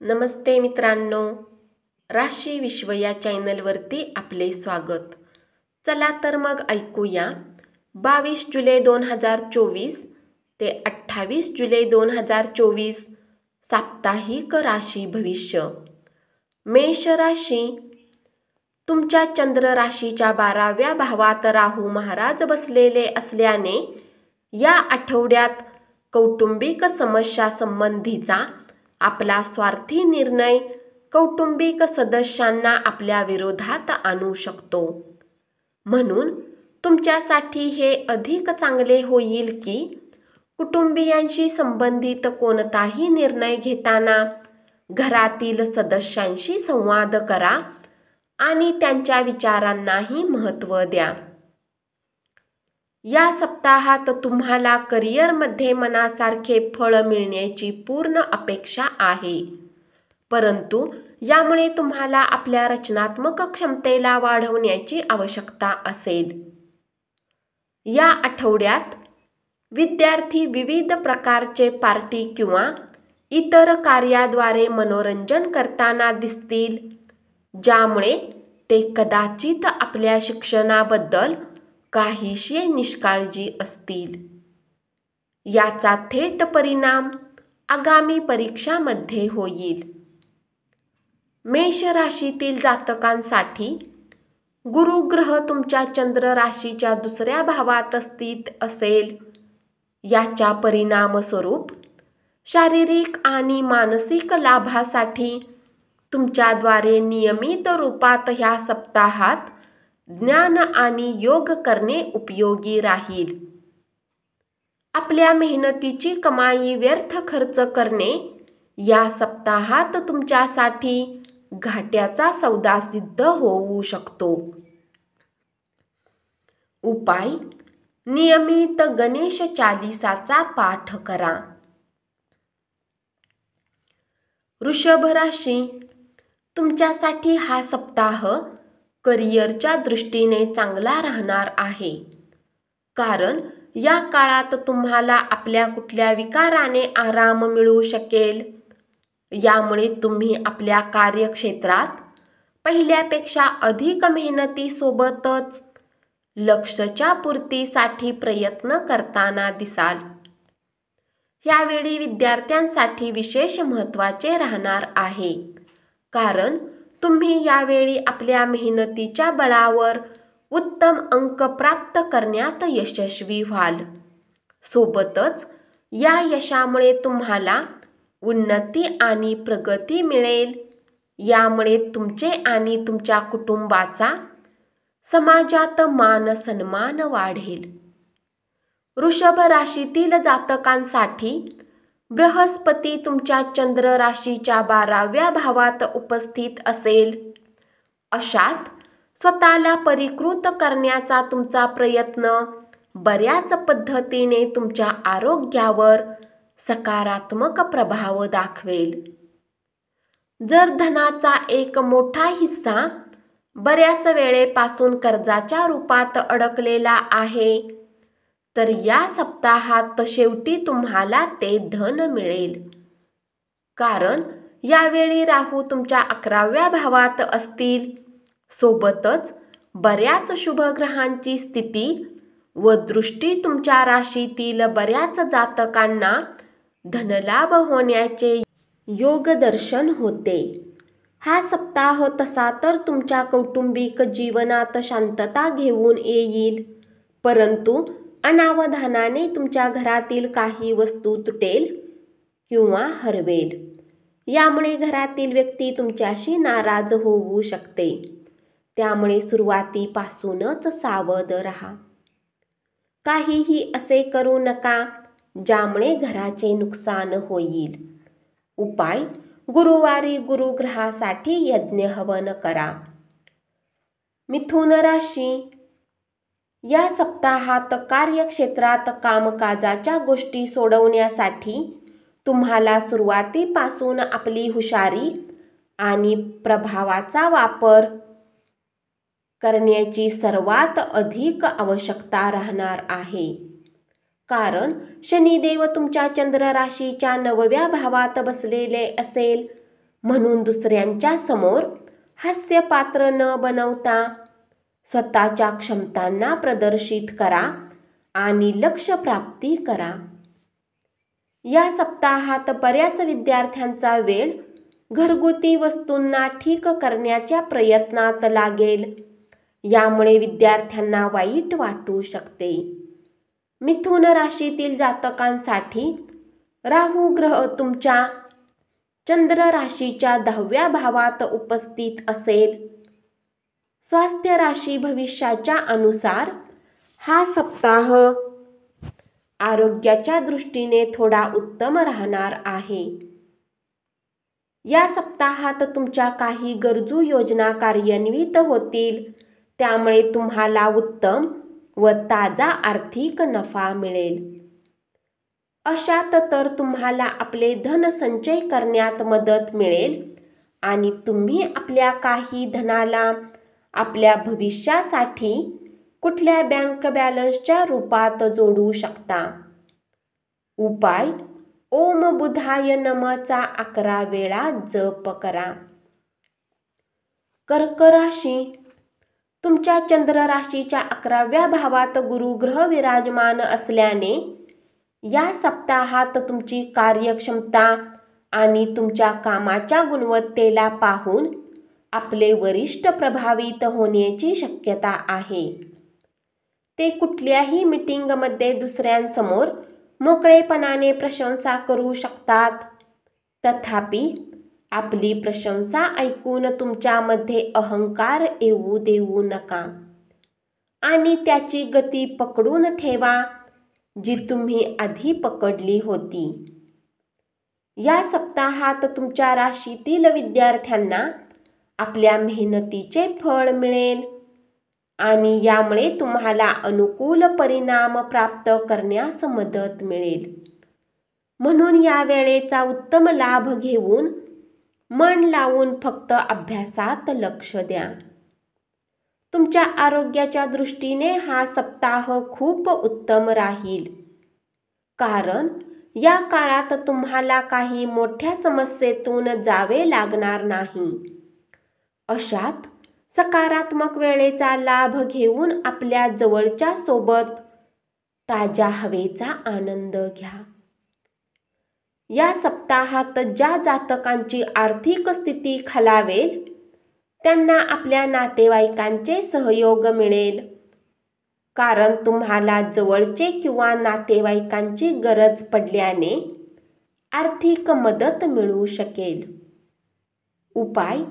नमस्ते मित्रांनो, राशी विश्व या चॅनलवरती आपले स्वागत. चला तर मग ऐकूया 22 जुलै 2024 ते 28 जुलै 2024 साप्ताहिक राशी भविष्य. मेष राशी, तुमच्या चंद्र राशीच्या 12व्या भावात राहू महाराज बसलेले असल्याने या आठवड्यात कौटुंबिक समस्या संबंधीचा आपला स्वार्थी निर्णय कौटुंबिक सदस्यांना आपल्या विरोधात आणू शकतो. म्हणून तुमच्यासाठी हे अधिक चांगले होईल की कुटुंबियांशी संबंधित कोणताही निर्णय घेताना घरातील सदस्यांशी संवाद करा आणि त्यांच्या विचारांनाही महत्त्व द्या. या सप्ताहात तुम्हाला करिअरमध्ये मनासारखे फळ मिळण्याची पूर्ण अपेक्षा आहे, परंतु यामुळे तुम्हाला आपल्या रचनात्मक क्षमतेला वाढवण्याची आवश्यकता असेल. या आठवड्यात विद्यार्थी विविध प्रकारचे पार्टी किंवा इतर कार्याद्वारे मनोरंजन करताना दिसतील, ज्यामुळे ते कदाचित आपल्या शिक्षणाबद्दल काहीशी निष्काळजी असतील. याचा थेट परिणाम आगामी परीक्षांमध्ये होईल. मेष राशीतील जातकांसाठी गुरु ग्रह तुमच्या चंद्र राशीच्या 2ऱ्या भावात स्थित असेल. याच्या परिणामस्वरूप शारीरिक आणि मानसिक लाभासाठी तुमच्याद्वारे नियमित रूपात ह्या सप्ताहात ज्ञान आणि योग करणे उपयोगी राहील. आपल्या मेहनतीची कमाई व्यर्थ खर्च करणे या सप्ताहात तुमच्यासाठी घाट्याचा सौदा सिद्ध होऊ शकतो. उपाय: नियमित गणेश चालीसाचा पाठ करा. वृषभ राशी, तुमच्यासाठी हा सप्ताह करिअरच्या दृष्टीने चांगला राहणार आहे, कारण या काळात तुम्हाला आपल्या कुठल्या विकाराने आराम मिळू शकेल. यामुळे तुम्ही आपल्या कार्यक्षेत्रात पहिल्यापेक्षा अधिक मेहनतीसोबतच लक्ष्याच्या पूर्तीसाठी प्रयत्न करताना दिसाल. यावेळी विद्यार्थ्यांसाठी विशेष महत्त्वाचे राहणार आहे, कारण तुम्ही यावेळी आपल्या मेहनतीच्या बळावर उत्तम अंक प्राप्त करण्यात यशस्वी व्हाल. सोबतच या यशामुळे तुम्हाला उन्नती आणि प्रगती मिळेल. यामुळे तुमचे आणि तुमच्या कुटुंबाचा समाजात मान सन्मान वाढेल. वृषभ राशीतील जातकांसाठी बृहस्पती तुमच्या चंद्र राशीच्या 12व्या भावात उपस्थित असेल. अशात स्वतःला परिकृत करण्याचा तुमचा प्रयत्न बऱ्याच पद्धतीने तुमच्या आरोग्यावर सकारात्मक प्रभाव दाखवेल. जर धनाचा एक मोठा हिस्सा बऱ्याच वेळेपासून कर्जाच्या रूपात अडकलेला आहे, तर या सप्ताहात शेवटी तुम्हाला ते धन मिळेल, कारण यावेळी राहू तुमच्या 11व्या भावात असतील. सोबतच बऱ्याच शुभ ग्रहांची स्थिती व दृष्टी तुमच्या राशीतील बऱ्याच जातकांना धनलाभ होण्याचे योगदर्शन होते. हा सप्ताह तसा तर तुमच्या कौटुंबिक जीवनात शांतता घेऊन येईल, परंतु अनावधानाने तुमच्या घरातील काही वस्तू तुटेल किंवा हरवेल. यामुळे घरातील व्यक्ती तुमच्याशी नाराज होऊ शकते. त्यामुळे सुरुवातीपासूनच सावध राहा. काहीही असे करू नका ज्यामुळे घराचे नुकसान होईल. उपाय: गुरुवारी गुरुग्रहासाठी यज्ञ हवन करा. मिथुन राशी, या सप्ताहात कार्यक्षेत्रात कामकाजाच्या गोष्टी सोडवण्यासाठी तुम्हाला सुरुवातीपासून आपली हुशारी आणि प्रभावाचा वापर करण्याची सर्वात अधिक आवश्यकता राहणार आहे, कारण शनिदेव तुमच्या चंद्र राशीच्या 9व्या भावात बसलेले असेल म्हणून दुसऱ्यांच्या समोर हास्यपात्र न बनवता स्वतःच्या क्षमतांना प्रदर्शित करा आणि लक्ष्य प्राप्ती करा. या सप्ताहात बऱ्याच विद्यार्थ्यांचा वेळ घरगुती वस्तूंना ठीक करण्याच्या प्रयत्नात लागेल. यामुळे विद्यार्थ्यांना वाईट वाटू शकते. मिथुन राशीतील जातकांसाठी राहू ग्रह तुमच्या चंद्र राशीच्या 10व्या भावात उपस्थित असेल. स्वास्थ्य राशी भविष्याच्या अनुसार हा सप्ताह आरोग्याच्या दृष्टीने थोडा उत्तम राहणार आहे. या सप्ताहात तुमच्या काही गरजू योजना कार्यान्वित होतील. त्यामुळे तुम्हाला उत्तम व ताजा आर्थिक नफा मिळेल. अशात तर तुम्हाला आपले धन संचय करण्यात मदत मिळेल आणि तुम्ही आपल्या काही धनाला आपल्या भविष्यासाठी कुठल्या बँक बॅलन्सच्या रूपात जोडू शकता. उपाय: ओम बुधाय नमःचा 11 वेळा जप करा. कर्क राशी. तुमच्या चंद्र राशीच्या 11व्या भावात गुरु ग्रह विराजमान असल्याने या सप्ताहात तुमची कार्यक्षमता आणि तुमच्या कामाच्या गुणवत्तेला पाहून आपले वरिष्ठ प्रभावित होण्याची शक्यता आहे. ते कुठल्याही मीटिंगमध्ये दुसऱ्यांसमोर मोकळेपणाने प्रशंसा करू शकतात. तथापि आपली प्रशंसा ऐकून तुमच्यामध्ये अहंकार येऊ देऊ नका आणि त्याची गती पकडून ठेवा जी तुम्ही आधी पकडली होती. या सप्ताहात तुमच्या राशीतील विद्यार्थ्यांना आपल्या मेहनतीचे फळ मिळेल आणि यामुळे तुम्हाला अनुकूल परिणाम प्राप्त करण्यास मदत मिळेल. म्हणून या वेळेचा उत्तम लाभ घेऊन मन लावून फक्त अभ्यासात लक्ष द्या. तुमच्या आरोग्याच्या दृष्टीने हा सप्ताह खूप उत्तम राहील, कारण या काळात तुम्हाला काही मोठ्या समस्येतून जावे लागणार नाही. अशात सकारात्मक वेळेचा लाभ घेऊन आपल्या जवळच्या सोबत ताज्या हवेचा आनंद घ्या. या सप्ताहात ज्या जातकांची आर्थिक स्थिती खालावेल त्यांना आपल्या नातेवाईकांचे सहयोग मिळेल, कारण तुम्हाला जवळचे किंवा नातेवाईकांची गरज पडल्याने आर्थिक मदत मिळू शकेल. उपाय: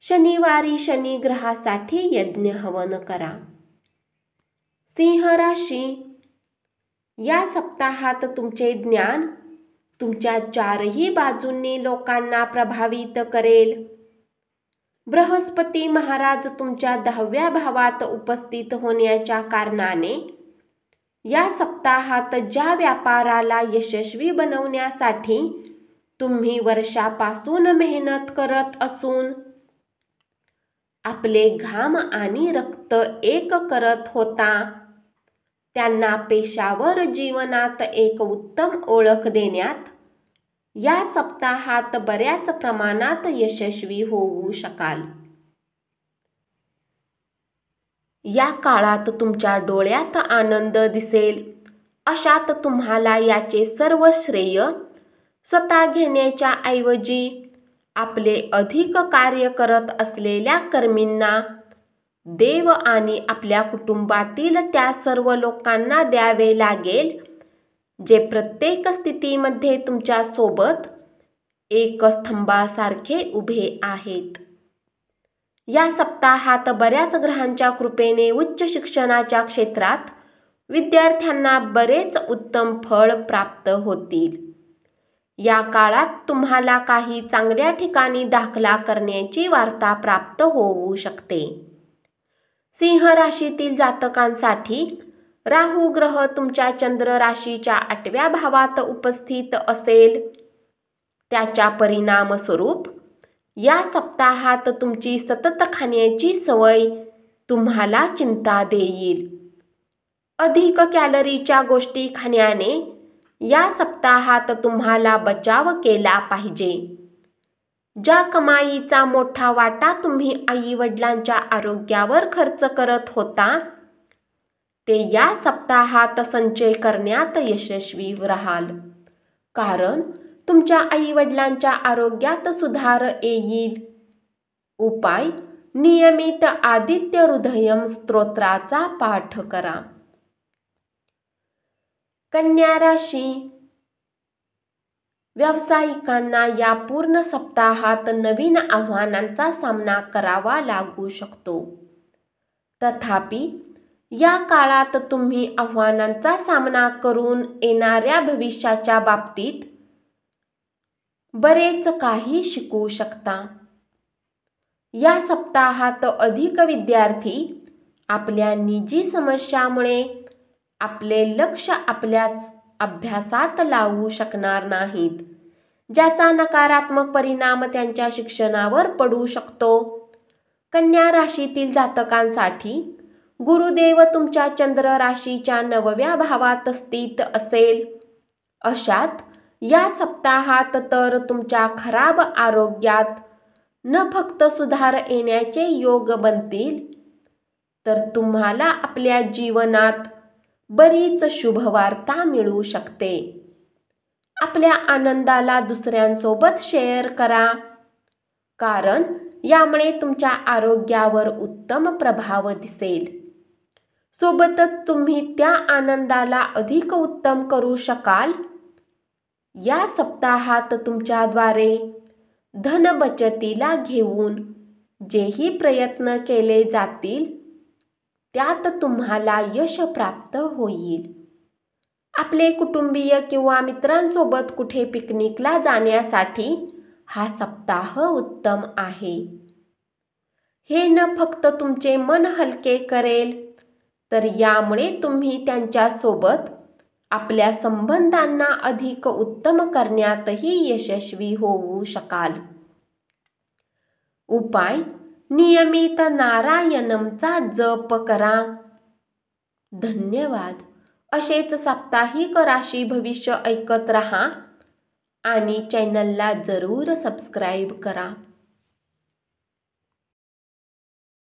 शनिवारी शनी ग्रहासाठी यज्ञ हवन करा. सिंह राशी. या सप्ताहात तुमचे ज्ञान तुमच्या चारही बाजूंनी लोकांना प्रभावित करेल. बृहस्पती महाराज तुमच्या 10व्या भावात उपस्थित होण्याच्या कारणाने या सप्ताहात ज्या व्यापाराला यशस्वी बनवण्यासाठी तुम्ही वर्षापासून मेहनत करत असून आपले घाम आणि रक्त एक करत होता, त्यांना पेशावर जीवनात एक उत्तम ओळख देण्यात या सप्ताहात बऱ्याच प्रमाणात यशस्वी होऊ शकाल. या काळात तुमच्या डोळ्यात आनंद दिसेल. अशात तुम्हाला याचे सर्व श्रेय स्वतः घेण्याच्या ऐवजी आपले अधिक कार्य करत असलेल्या कर्मींना, देव आणि आपल्या कुटुंबातील त्या सर्व लोकांना द्यावे लागेल जे प्रत्येक स्थितीमध्ये तुमच्या सोबत एक स्तंभासारखे उभे आहेत. या सप्ताहात बऱ्याच ग्रहांच्या कृपेने उच्च शिक्षणाच्या क्षेत्रात विद्यार्थ्यांना बरेच उत्तम फळ प्राप्त होतील. या काळात तुम्हाला काही चांगल्या ठिकाणी दाखला करण्याची वार्ता प्राप्त होऊ शकते. सिंह राशीतील जातकांसाठी राहू ग्रह तुमच्या चंद्र राशीच्या 8व्या भावात उपस्थित असेल. त्याच्या परिणामस्वरूप या सप्ताहात तुमची सतत खाण्याची सवय तुम्हाला चिंता देईल. अधिक कॅलरीच्या गोष्टी खाण्याने या सप्ताहात तुम्हाला बचाव केला पाहिजे. ज्या कमाईचा मोठा वाटा तुम्ही आई-वडिलांच्या आरोग्यावर खर्च करत होता ते या सप्ताहात संचय करण्यात यशस्वी राहाल, कारण तुमच्या आई-वडिलांच्या आरोग्यात सुधार येईल. उपाय: नियमित आदित्य हृदयम स्तोत्राचा पाठ करा. कन्या राशी, व्यावसायिकांना या पूर्ण सप्ताहात नवीन आव्हानांचा सामना करावा लागू शकतो. तथापि, या काळात तुम्ही आव्हानांचा सामना करून येणाऱ्या भविष्याच्या बाबतीत बरेच काही शिकू शकता. या सप्ताहात अधिक विद्यार्थी आपल्या निजी समस्यामुळे आपले लक्ष आपल्या अभ्यासात लावू शकणार नाहीत, ज्याचा नकारात्मक परिणाम त्यांच्या शिक्षणावर पडू शकतो. कन्या राशीतील जातकांसाठी गुरुदेव तुमच्या चंद्र राशीच्या 9व्या भावात स्थित असेल. अशात या सप्ताहात तर तुमच्या खराब आरोग्यात न फक्त सुधार येण्याचे योग बनतील, तर तुम्हाला आपल्या जीवनात बरीच शुभवार्ता मिळू शकते. आपल्या आनंदाला दुसऱ्यांसोबत शेअर करा, कारण यामुळे तुमच्या आरोग्यावर उत्तम प्रभाव दिसेल. सोबतच तुम्ही त्या आनंदाला अधिक उत्तम करू शकाल. या सप्ताहात तुमच्याद्वारे धनबचतीला घेऊन जेही प्रयत्न केले जातील त्यात तुम्हाला यश प्राप्त होईल. आपले कुटुंबीय किंवा मित्रांसोबत कुठे पिकनिकला जाण्यासाठी हा सप्ताह उत्तम आहे. हे न फक्त तुमचे मन हलके करेल, तर यामुळे तुम्ही त्यांच्यासोबत आपल्या संबंधांना अधिक उत्तम करण्यातही यशस्वी होऊ शकाल. उपाय: नियमित नारायणमचा जप करा. धन्यवाद. असेच साप्ताहिक राशी भविष्य ऐकत रहा आणि चॅनलला जरूर सबस्क्राईब करा.